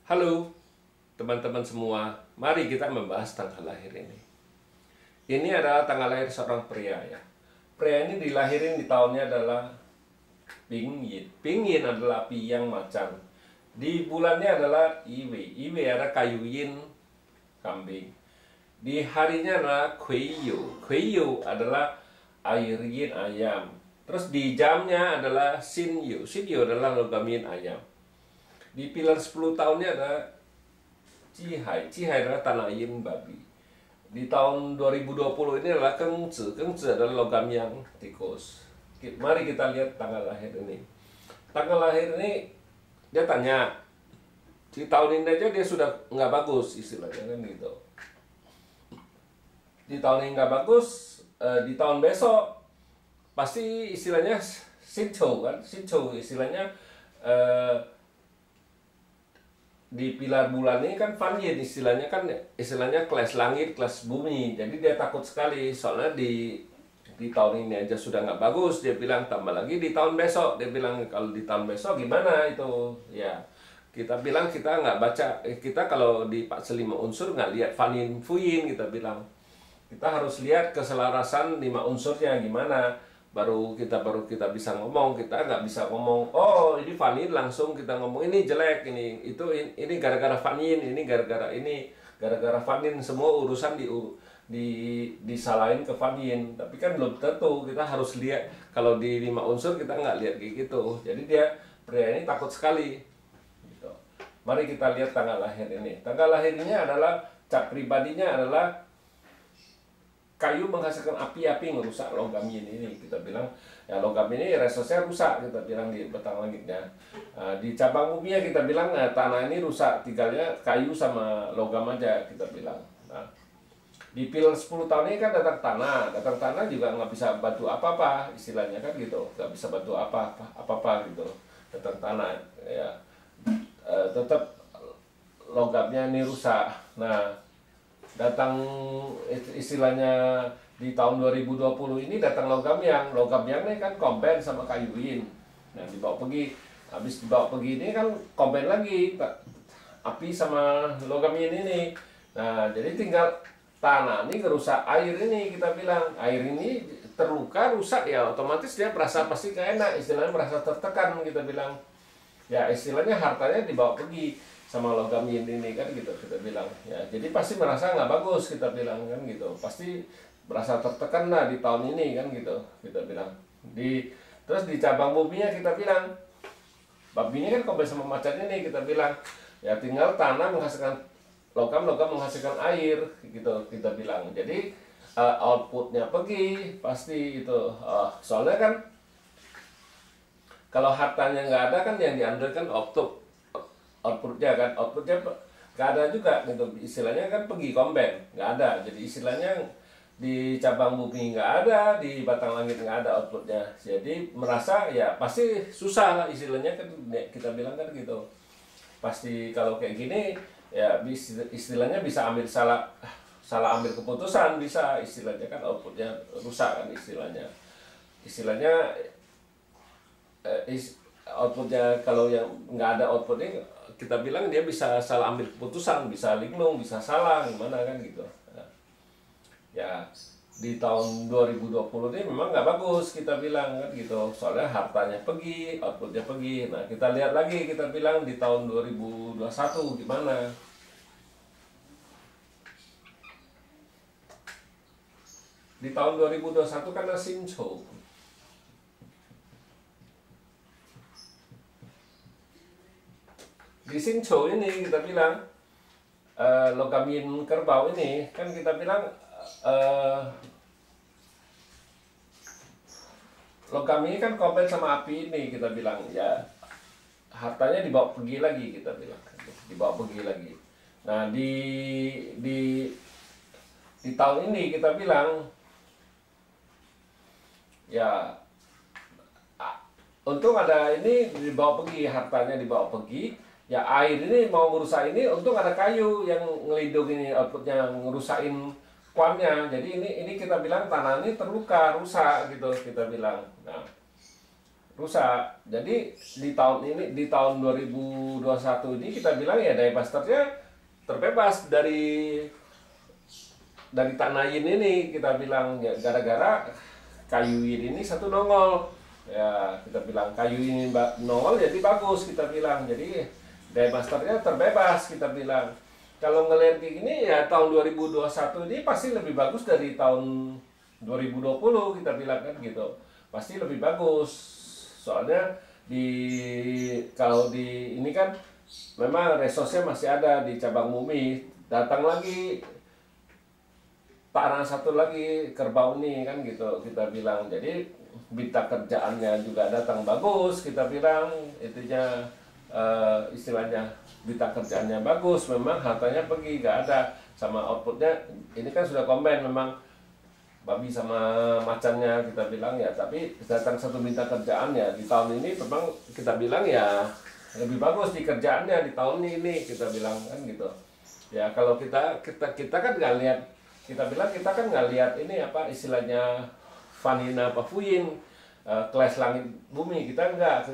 Halo teman-teman semua, mari kita membahas tanggal lahir ini. Ini adalah tanggal lahir seorang pria ya. Pria ini dilahirin di tahunnya adalah Bing Yin. Bing Yin adalah api yang macan. Di bulannya adalah Iwe. Iwe adalah kayu yin, kambing. Di harinya adalah Kuiyu. Kuiyu adalah air yin, ayam. Terus di jamnya adalah Shinyu. Shinyu adalah logam yin, ayam. Di pilar 10 tahunnya ada Cihai. Cihai adalah tanah yin, babi. Di tahun 2020 ini adalah Kengzi. Kengzi adalah logam yang, tikus. Mari kita lihat tanggal lahir ini. Tanggal lahir ini dia tanya, di tahun ini aja dia sudah nggak bagus istilahnya kan gitu. Di tahun ini nggak bagus, di tahun besok pasti istilahnya Sinchou kan, Sinchou istilahnya di pilar bulan ini kan Fan Yin istilahnya kelas langit, kelas bumi. Jadi dia takut sekali soalnya di tahun ini aja sudah nggak bagus. Dia bilang tambah lagi di tahun besok. Dia bilang kalau di tahun besok gimana itu ya. Kita bilang kita nggak baca, kita kalau di 45 unsur nggak lihat Fan Yin Fu Yin, kita bilang kita harus lihat keselarasan 5 unsurnya gimana. baru kita bisa ngomong. Kita nggak bisa ngomong oh ini Fan Yin langsung kita ngomong ini jelek, ini gara-gara Fan Yin, ini gara-gara Fan Yin, semua urusan disalahin ke Fan Yin. Tapi kan belum tentu, kita harus lihat. Kalau di 5 unsur kita nggak lihat kayak gitu. Jadi pria ini takut sekali gitu. Mari kita lihat tanggal lahir ini. Tanggal lahirnya adalah cap pribadinya adalah kayu menghasilkan api-api merusak logam yin ini. Kita bilang ya logam ini resource-nya rusak, kita bilang di batang langitnya. Di cabang buminya kita bilang tanah ini rusak, tinggalnya kayu sama logam aja, kita bilang. Nah, di pilar 10 tahun ini kan datang tanah juga nggak bisa bantu apa-apa istilahnya kan gitu, nggak bisa bantu apa-apa gitu. Datang tanah ya tetap logamnya ini rusak. Nah, datang istilahnya di tahun 2020 ini datang logam yang ini kan combine sama kayu yin. Nah, dibawa pergi, habis dibawa pergi ini kan combine lagi api sama logam yin ini. Nah, jadi tinggal tanah ini ngerusak air ini, kita bilang air ini terluka rusak ya otomatis dia merasa pasti gak enak, istilahnya merasa tertekan, kita bilang ya istilahnya hartanya dibawa pergi sama logam yin ini kan gitu, kita bilang ya. Jadi pasti merasa nggak bagus, kita bilang kan gitu, pasti merasa tertekan lah di tahun ini kan gitu, kita bilang. Terus di cabang buminya kita bilang babinya kan kombin sama macan ini, kita bilang ya tinggal tanah menghasilkan logam menghasilkan air gitu, kita bilang. Jadi outputnya pergi pasti itu, soalnya kan kalau hartanya nggak ada kan yang diambil kan outputnya nggak ada juga gitu, istilahnya kan pergi komben nggak ada. Jadi istilahnya di cabang bumi nggak ada, di batang langit nggak ada outputnya. Jadi merasa ya pasti susah lah istilahnya kan, kita bilang kan gitu. Pasti kalau kayak gini ya istilahnya bisa ambil salah ambil keputusan, bisa istilahnya kan outputnya rusak kan istilahnya outputnya. Kalau yang nggak ada outputnya kita bilang dia bisa salah ambil keputusan, bisa linglung, bisa salah gimana kan gitu. Nah, ya di tahun 2020 ini memang nggak bagus, kita bilang kan gitu, soalnya hartanya pergi, outputnya pergi. Nah, kita lihat lagi, kita bilang di tahun 2021 gimana. Di tahun 2021 karena Sinchou. Di Sinchou ini kita bilang logam yin kerbau ini kan kita bilang logam ini kan kombin sama api ini, kita bilang ya hartanya dibawa pergi lagi, kita bilang dibawa pergi lagi. Nah, di tahun ini kita bilang ya untung ada ini dibawa pergi, hartanya dibawa pergi. Ya air ini mau ngerusak ini, untung ada kayu yang ngelindung ini, outputnya ngerusakin kuannya. Jadi ini kita bilang tanah ini terluka, rusak gitu, kita bilang. Nah, rusak. Jadi di tahun ini, di tahun 2021 ini kita bilang ya Diebasternya terbebas dari tanah yin ini, kita bilang ya gara-gara kayu yin ini satu nongol. Ya kita bilang kayu ini nongol jadi bagus, kita bilang. Jadi Diebasternya terbebas, kita bilang. Kalau ngelihat kayak gini ya tahun 2021 ini pasti lebih bagus dari tahun 2020, kita bilang kan gitu. Pasti lebih bagus. Soalnya kalau di ini kan memang resource-nya masih ada di cabang Mumi. Datang lagi tanah satu lagi Kerbau ini kan gitu, kita bilang. Jadi berita kerjaannya juga datang bagus, kita bilang. Itunya istilahnya berita kerjaannya bagus, memang hartanya pergi nggak ada, sama outputnya ini kan sudah combine memang babi sama macannya, kita bilang ya. Tapi datang satu berita kerjaannya di tahun ini memang kita bilang ya lebih bagus di kerjaannya di tahun ini, kita bilang kan gitu ya. Kalau kita kan nggak lihat, kita bilang kita kan nggak lihat ini apa istilahnya Vanina apa Fuyin, kelas langit bumi, kita nggak,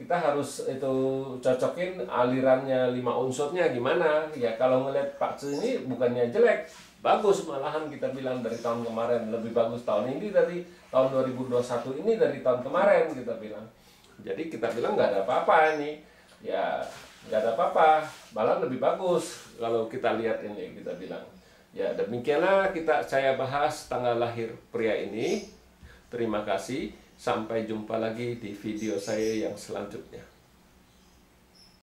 kita harus itu cocokin alirannya 5 unsurnya gimana ya. Kalau ngeliat Pak Tzu ini bukannya jelek, bagus malahan, kita bilang dari tahun kemarin lebih bagus tahun ini dari tahun 2021 ini dari tahun kemarin, kita bilang. Jadi kita bilang nggak ada apa-apa ini ya, nggak ada apa-apa, malah lebih bagus kalau kita lihat ini, kita bilang ya. Demikianlah saya bahas tanggal lahir pria ini. Terima kasih. Sampai jumpa lagi di video saya yang selanjutnya.